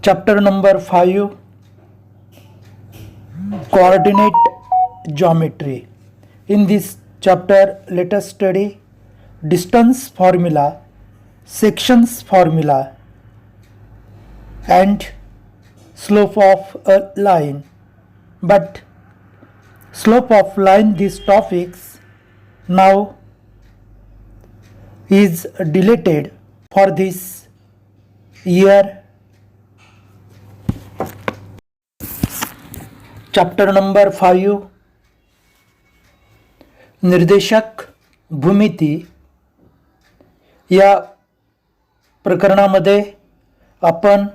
Chapter number 5, Coordinate Geometry. In this chapter, let us study distance formula, sections formula, and slope of a line. But slope of line, these topics now is deleted for this year. Chapter number 5, निर्देशक भूमिती. या प्रकरणामध्ये आपण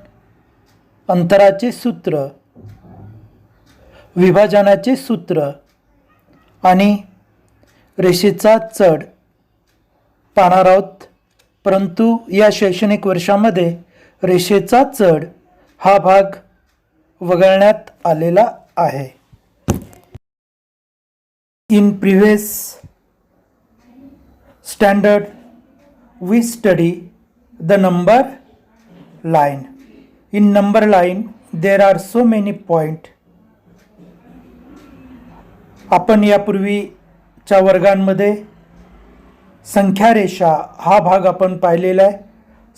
अंतराचे सूत्र, विभाजनाचे सूत्र आणि रेषेचा चढ पाहणार आहोत. परंतु या शैक्षणिक वर्षामध्ये रेषेचा चढ हा भाग वगळण्यात आलेला आहे. In previous standard we study the number line. In number line there are so many point. आपण यापूर्वीच्या वर्गांमध्ये संख्या रेषा हा भाग आपण पाहिलेला आहे.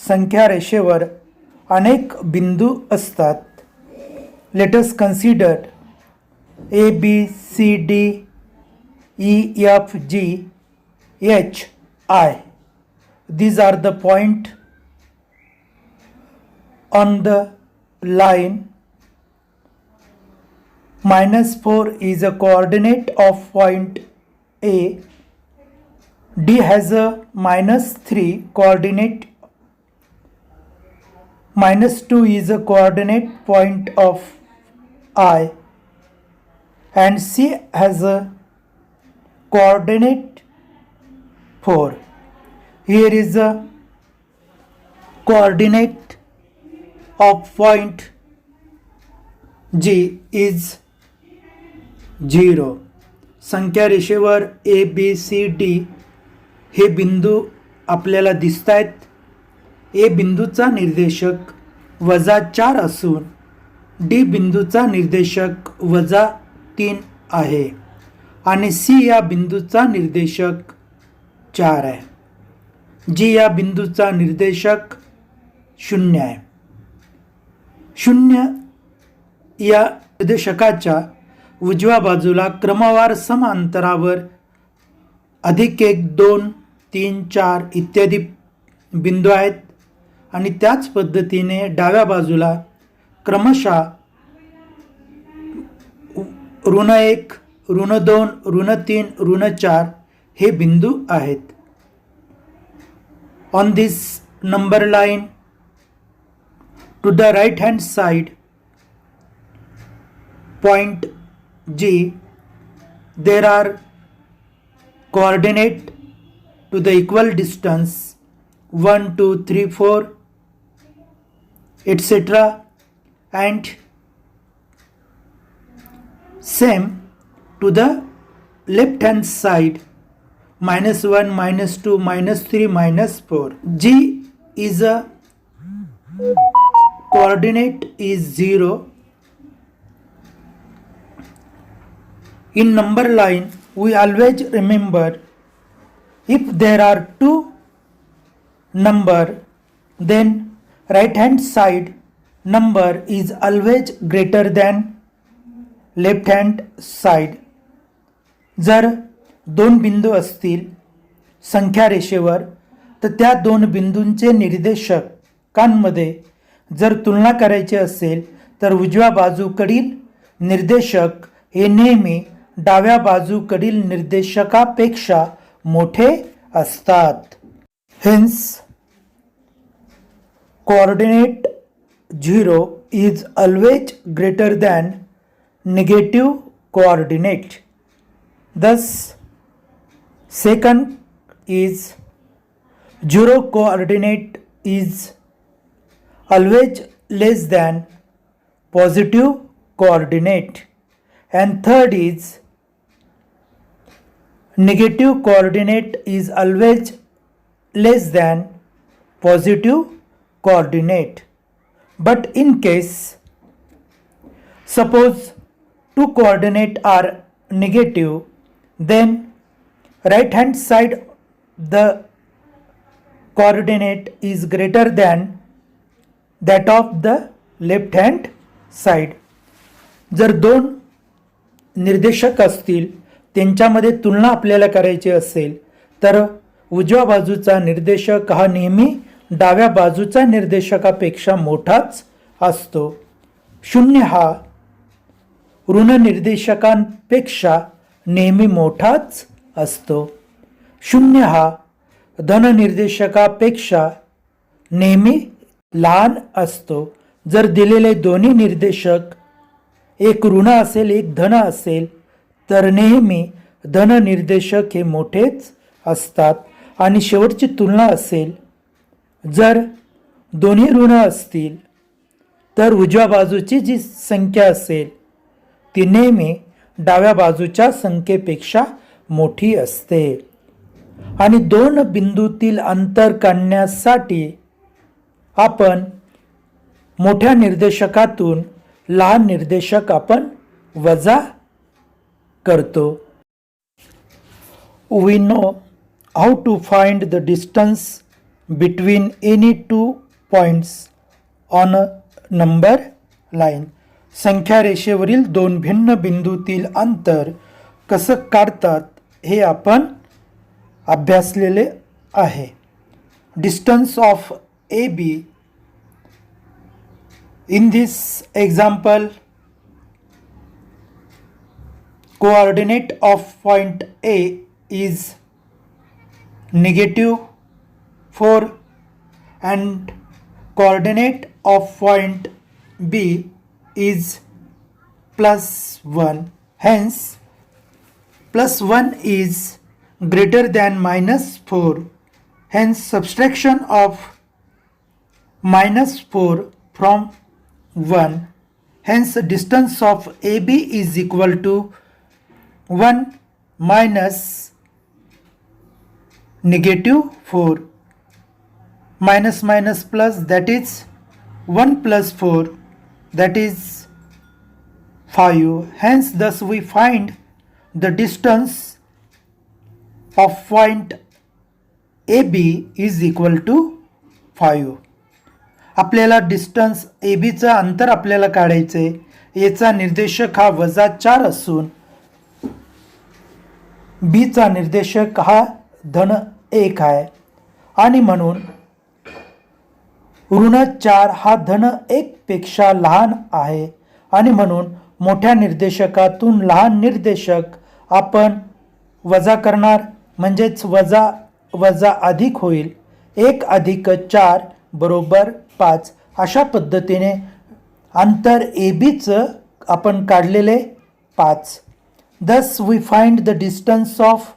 संख्या रेषेवर अनेक बिंदू असतात. Let us consider A, B, C, D, E, F, G, H, I. These are the point on the line. -4 is a coordinate of point A. D has a -3 coordinate. -2 is a coordinate point of I, and C has a coordinate 4. Here is a coordinate of point G is 0. संख्या रेषेवर A, B, C, D हे बिंदू आपल्याला दिसत आहेत. ए बिंदूचा निर्देशक -4 असून डी बिंदूचा निर्देशक -3 आहे आणि सी या बिंदूचा निर्देशक 4 आहे. जी या बिंदूचा निर्देशक 0 आहे. 0 या निर्देशकाच्या उजव्या बाजूला क्रमवार सम अंतरावर +1, 2, 3, 4 इत्यादी बिंदू आहेत आणि त्याच पद्धतीने डाव्या बाजूला क्रमशः -1, -2, -3, -4 हे बिंदू आहेत. On this number line to the right hand side point G there are coordinate to the equal distance 1, 2, 3, 4 etc. and same to the left hand side -1, -2, -3, -4. G is a coordinate is 0. In number line we always remember if there are two number then right hand side number is always greater than left hand side. जर दोन बिंदू असतील संख्या रेषेवर तर त्या दोन बिंदूंचे निर्देशकांमध्ये जर तुलना करायची असेल तर उजव्या बाजूकडील निर्देशक हे नेहमी डाव्या बाजूकडील निर्देशकापेक्षा मोठे असतात. Hence coordinate 0 is always greater than negative coordinate. Thus second is 0 coordinate is always less than positive coordinate, and third is negative coordinate is always less than positive coordinate. But in case, suppose two coordinate are negative, then right hand side the coordinate is greater than that of the left hand side. जर दोन निर्देशक असतील त्यांच्यामध्ये तुलना आपल्याला करायची असेल तर उजव्या बाजूचा निर्देशक हा नेहमी डाव्या बाजूचा निर्देशकापेक्षा मोठाच असतो. 0 हा ऋण निर्देशकांपेक्षा नेहमी मोठाच असतो. 0 हा धन निर्देशकापेक्षा नेहमी लहान असतो. जर दिलेले दोन्ही निर्देशक एक ऋण असेल एक धन असेल तर नेहमी धन निर्देशक हे मोठेच असतात. आणि शेवटची तुलना असेल, जर दोन्ही ऋण असतील तर उजव्या बाजूची जी संख्या असेल ती नेहमी डाव्या बाजूच्या संख्येपेक्षा मोठी असते. आणि दोन बिंदूतील अंतर काढण्यासाठी आपण मोठ्या निर्देशकातून लहान निर्देशक आपण वजा करतो. We know how to find the distance between any two points on a number line. संख्या रेषेवरील दोन भिन्न बिंदूतील अंतर कसं काढतात हे आपण अभ्यासलेले आहे. Distance of A B. In this example, coordinate of point A is -4 and coordinate of point B is +1. Hence, +1 is greater than -4. Hence, subtraction of -4 from 1. Hence, distance of AB is equal to 1 minus -4. Minus minus plus, that is 1 plus 4, that is 5. Hence, thus we find the distance of point AB is equal to 5. आपल्याला distance A बीचं अंतर आपल्याला काढायचे. एचा निर्देशक हा -4 असून बीचा निर्देशक हा -1 आहे आणि म्हणून -4 हा -1 पेक्षा लहान आहे आणि म्हणून मोठ्या निर्देशकातून लहान निर्देशक आपण वजा करणार. म्हणजेच वजा वजा अधिक होईल. 1 + 4 = 5. अशा पद्धतीने अंतर ए बीचं आपण काढलेले 5. Thus we find the distance of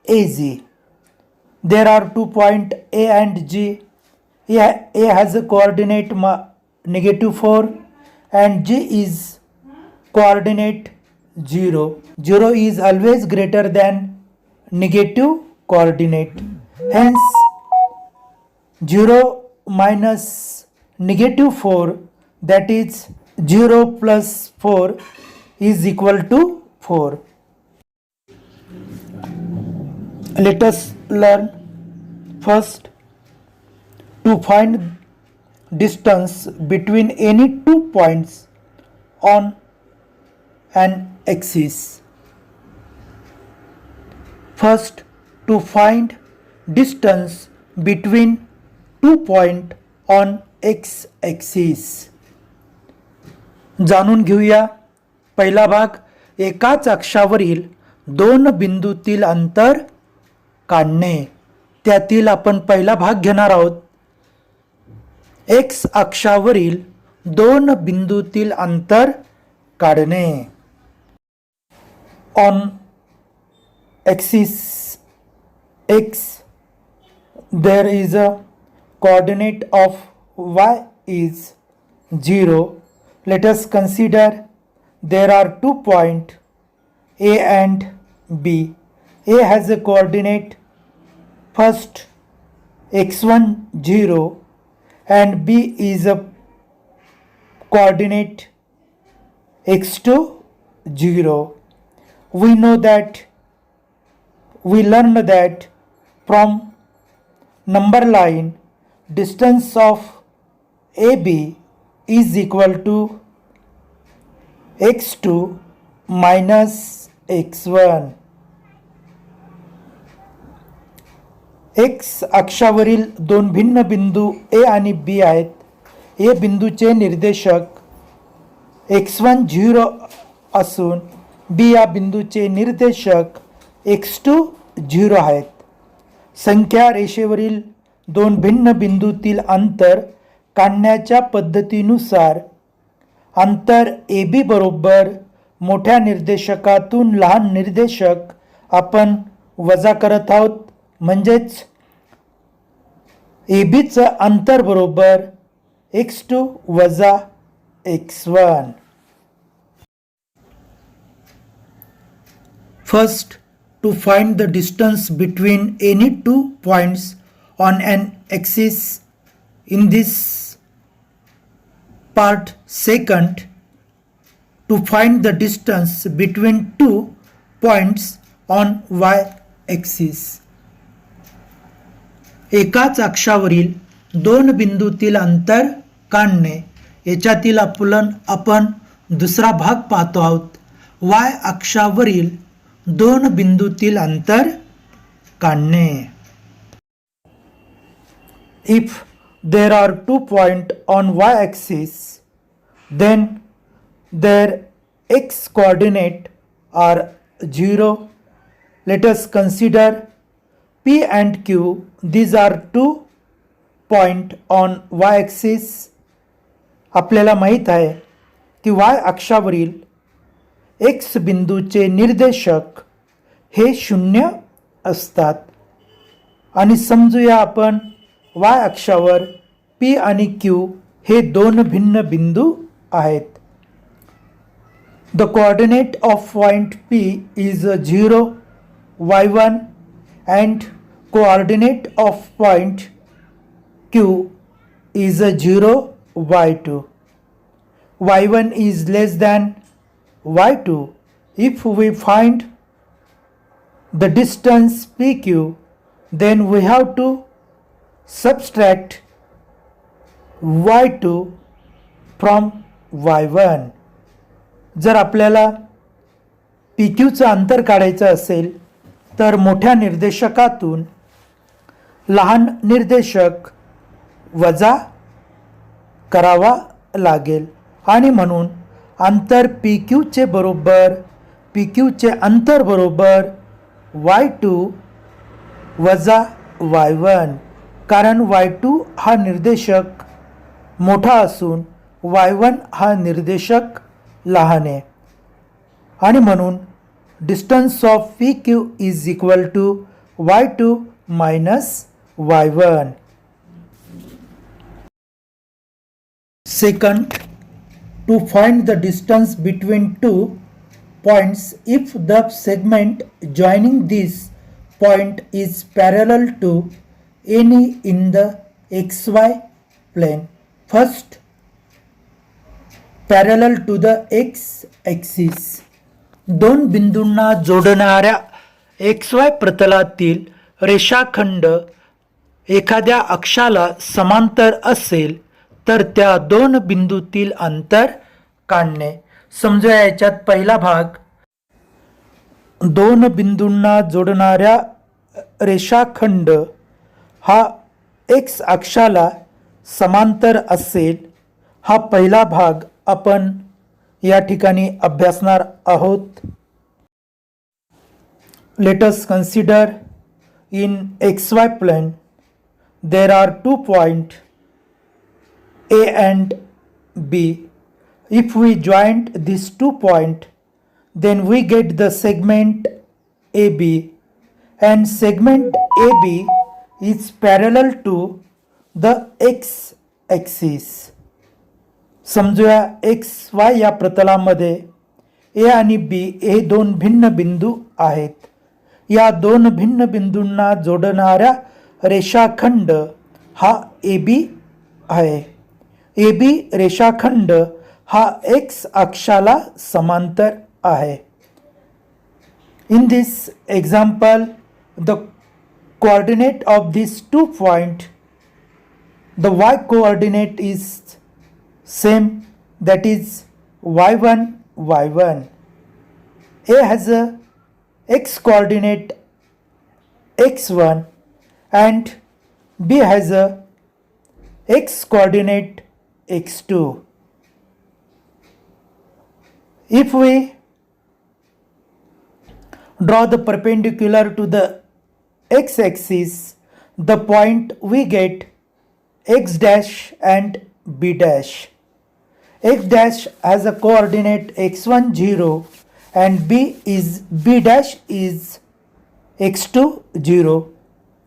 AG. There are 2 points A and G. A has a coordinate -4 and G is coordinate 0. 0 is always greater than negative coordinate. Hence, 0 minus -4, that is 0 plus 4 is equal to 4. Let us learn first to find distance between any two points on an axis. First, to find distance between 2 points on x axis. जाणून घेऊया. पहिला भाग, एकाच अक्षावरील दोन बिंदूतील अंतर काढणे. त्यातील आपण पहिला भाग घेणार आहोत. एक्स अक्षावरील दोन बिंदूतील अंतर काढणे. On axis x there is a coordinate of y is 0. Let us consider there are 2 points A and B. A has a coordinate first x1 0 and B is a coordinate x to 0. We know that we learned that from number line distance of AB is equal to x2 minus x1. x अक्षावरील दोन भिन्न बिंदू A आणि B आहेत. A बिंदूचे निर्देशक x1 0 असून B या बिंदूचे निर्देशक x2 0 आहेत. संख्या रेषेवरील दोन भिन्न बिंदूतील अंतर काढण्याच्या पद्धतीनुसार अंतर AB बरोबर मोठ्या निर्देशकातून लहान निर्देशक आपण वजा करत आहोत. म्हणजेच ABचं अंतर बरोबर x2 वजा x1. First, to find the distance between any two points on an axis in this part. Second, to find the distance between two points on y-axis. एकाच अक्षावरील दोन बिंदूतील अंतर काढणे याच्यातील आपण दुसरा भाग पाहतो आहोत. y अक्षावरील दोन बिंदूतील अंतर काढणे. If there are 2 points on y-axis, then their x coordinate are 0. Let us consider P and Q. These are 2 points on y-axis. आपल्याला माहीत आहे की y अक्षावरील x बिंदूचे निर्देशक हे 0 असतात. आणि समजूया आपण y अक्षावर P आणि Q हे दोन भिन्न बिंदू आहेत. The coordinate of point P is 0, y1 and coordinate of point Q is 0, y2. y1 is less than y2. If we find the distance PQ, then we have to subtract y2 from y1. जर आपल्याला PQचं अंतर काढायचं असेल तर मोठ्या निर्देशकातून लहान निर्देशक वजा करावा लागेल. आणि म्हणून अंतर PQचे बरोबर PQचे अंतर बरोबर y2 वजा y1. कारण y2 हा निर्देशक मोठा असून y1 हा निर्देशक लहान आहे. आणि म्हणून distance of PQ is equal to y2 minus y1. Second, to find the distance between 2 points if the segment joining this point is parallel to any in the xy plane. First, parallel to the x-axis. दोन बिंदूंना जोडणाऱ्या XY प्रतलातील रेषाखंड एखाद्या अक्षाला समांतर असेल तर त्या दोन बिंदूतील अंतर काढणे. समजा याच्यात पहिला भाग दोन बिंदूंना जोडणाऱ्या रेषाखंड हा x अक्षाला समांतर असेल. हा पहिला भाग आपण या ठिकाणी अभ्यासणार आहोत. Let us consider in XY plane there are 2 points A and B. If we join these 2 points, then we get the segment AB, and segment AB is parallel to the x-axis. समजूया XY या प्रतलामध्ये A आणि B हे दोन भिन्न बिंदू आहेत. या दोन भिन्न बिंदूंना जोडणाऱ्या रेषाखंड हा AB आहे. AB रेषाखंड हा x अक्षाला समांतर आहे. In this example, the coordinate of these 2 points, the y coordinate is same, that is y1 y1. A has a x coordinate x1 and B has a x coordinate x2. If we draw the perpendicular to the x-axis, the point we get x dash and b dash. X dash has a coordinate x1 0 and b dash is x2 0.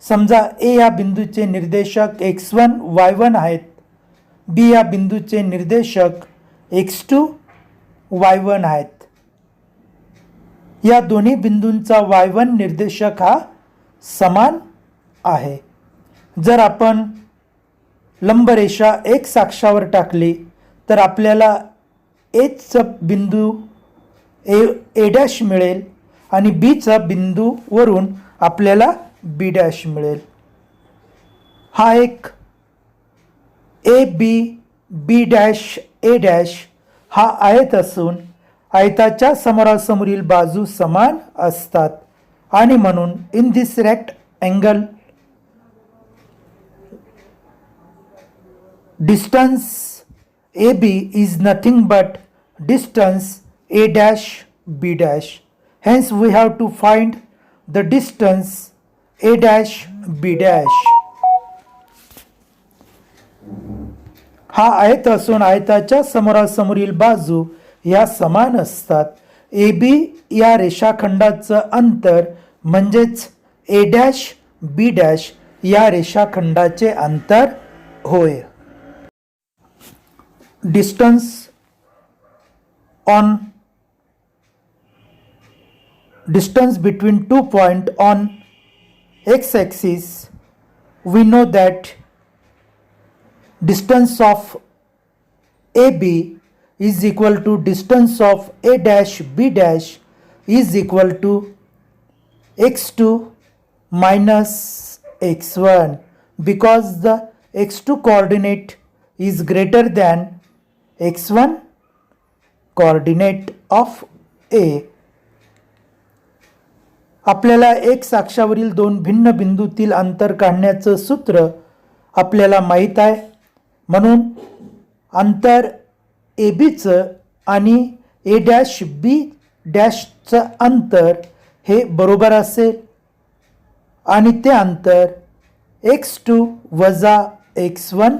समजा a या बिंदूचे निर्देशक x1 y1 आहेत, b या बिंदूचे निर्देशक x2 y1 आहेत. या दोन्ही बिंदूंचा y1 निर्देशक हा समान आहे. जर आपण लंबरेषा x अक्षावर टाकली तर आपल्याला a चा बिंदू a डॅश मिळेल आणि b चा बिंदूवरून आपल्याला b डॅश मिळेल. हा एक a b dash a dash हा आयत असून आयताच्या समोरासमोरील बाजू समान असतात आणि म्हणून in this rectangle distance AB is nothing but distance A dash B dash. Hence we have to find the distance A dash B dash. हा आयत असून आयताच्या समोरासमोरील बाजू या समान असतात. AB या रेषाखंडाचं अंतर म्हणजेच A dash B dash या रेषाखंडाचे अंतर होय. Distance between 2 points on x-axis, we know that distance of AB is equal to distance of A dash B dash is equal to x2 minus x1, because the x2 coordinate is greater than x1 coordinate of A. आपल्याला x अक्षावरील दोन भिन्न बिंदूतील अंतर काढण्याचं सूत्र आपल्याला माहीत आहे. म्हणून अंतर ABचं आणि A डॅश B डॅशचं अंतर हे बरोबर असेल आणि ते अंतर x2 वजा x1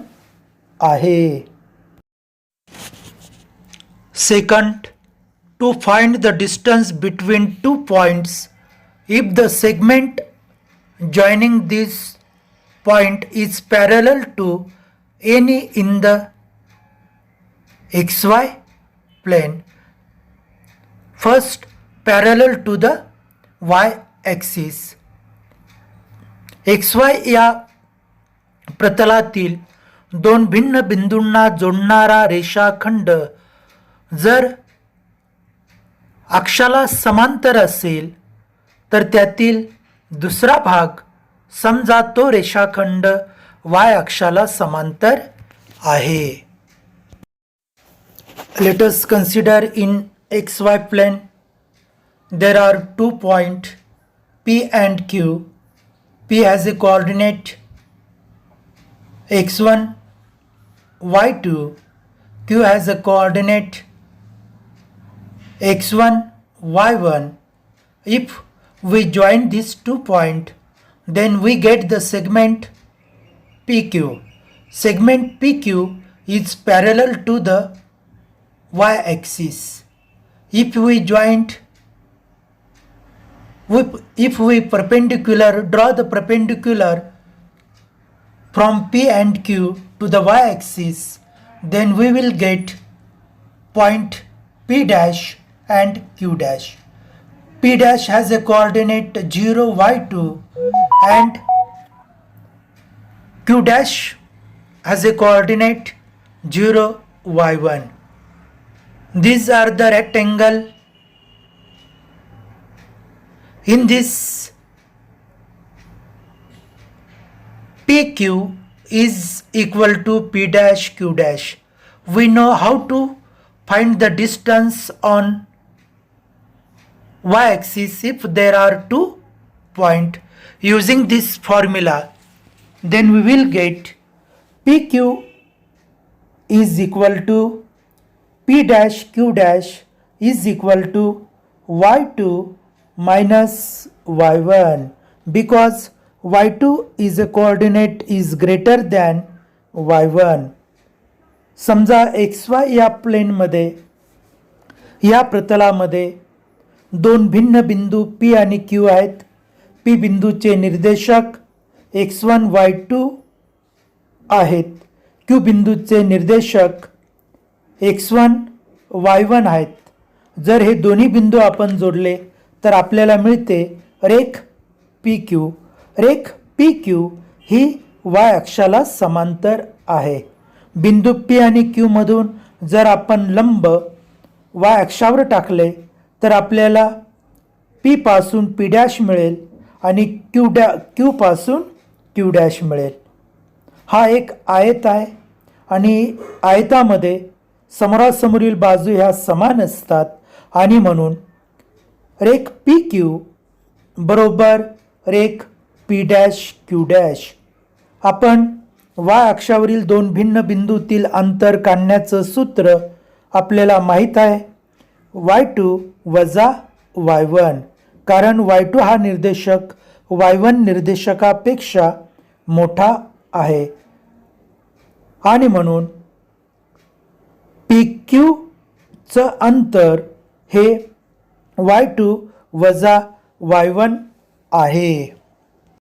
आहे. Second, to find the distance between 2 points, if the segment joining this point is parallel to any in the xy plane. First, parallel to the y axis. xy या प्रतलातील दोन भिन्न बिंदूंना जोडणारा रेषाखंड जर अक्षाला समांतर असेल तर त्यातील दुसरा भाग समजा तो रेषाखंड y अक्षाला समांतर आहे. Let us consider in xy plane there are 2 points P and Q. P has a coordinate x1 y2, Q has a coordinate x1 y1. If we join these 2 points, then we get the segment PQ. Segment PQ is parallel to the y axis. If we draw the perpendicular from P and Q to the y axis, then we will get point P dash and Q dash. P dash has a coordinate 0 y2 and Q dash has a coordinate 0 y1. These are the rectangle. In this PQ is equal to P dash Q dash. We know how to find the distance on y-axis if there are 2 points. Using this formula, then we will get PQ is equal to P dash Q dash is equal to y2 minus y1, because y2 is a coordinate is greater than y1. समजा XY या प्लेनमध्ये या प्रतलामध्ये दोन भिन्न बिंदू P आणि Q आहेत. P बिंदूचे निर्देशक x1 y2 आहेत. Q बिंदूचे निर्देशक x1 y1 आहेत. जर हे दोन्ही बिंदू आपण जोडले तर आपल्याला मिळते रेख PQ. रेख PQ ही y अक्षाला समांतर आहे. बिंदू P आणि Q मधून जर आपण लंब y अक्षावर टाकले तर आपल्याला P पासून P डॅश मिळेल आणि Q पासून Q डॅश मिळेल. हा एक आयत आहे आणि आयतामध्ये समोरासमोरील बाजू ह्या समान असतात आणि म्हणून रेख PQ बरोबर रेख P डॅश Q डॅश. आपण y अक्षावरील दोन भिन्न बिंदूतील अंतर काढण्याचं सूत्र आपल्याला माहीत आहे, y2 वजा y1, कारण y2 हा निर्देशक y1 निर्देशकापेक्षा मोठा आहे आणि म्हणून PQ चं अंतर हे y2 वजा y1 आहे.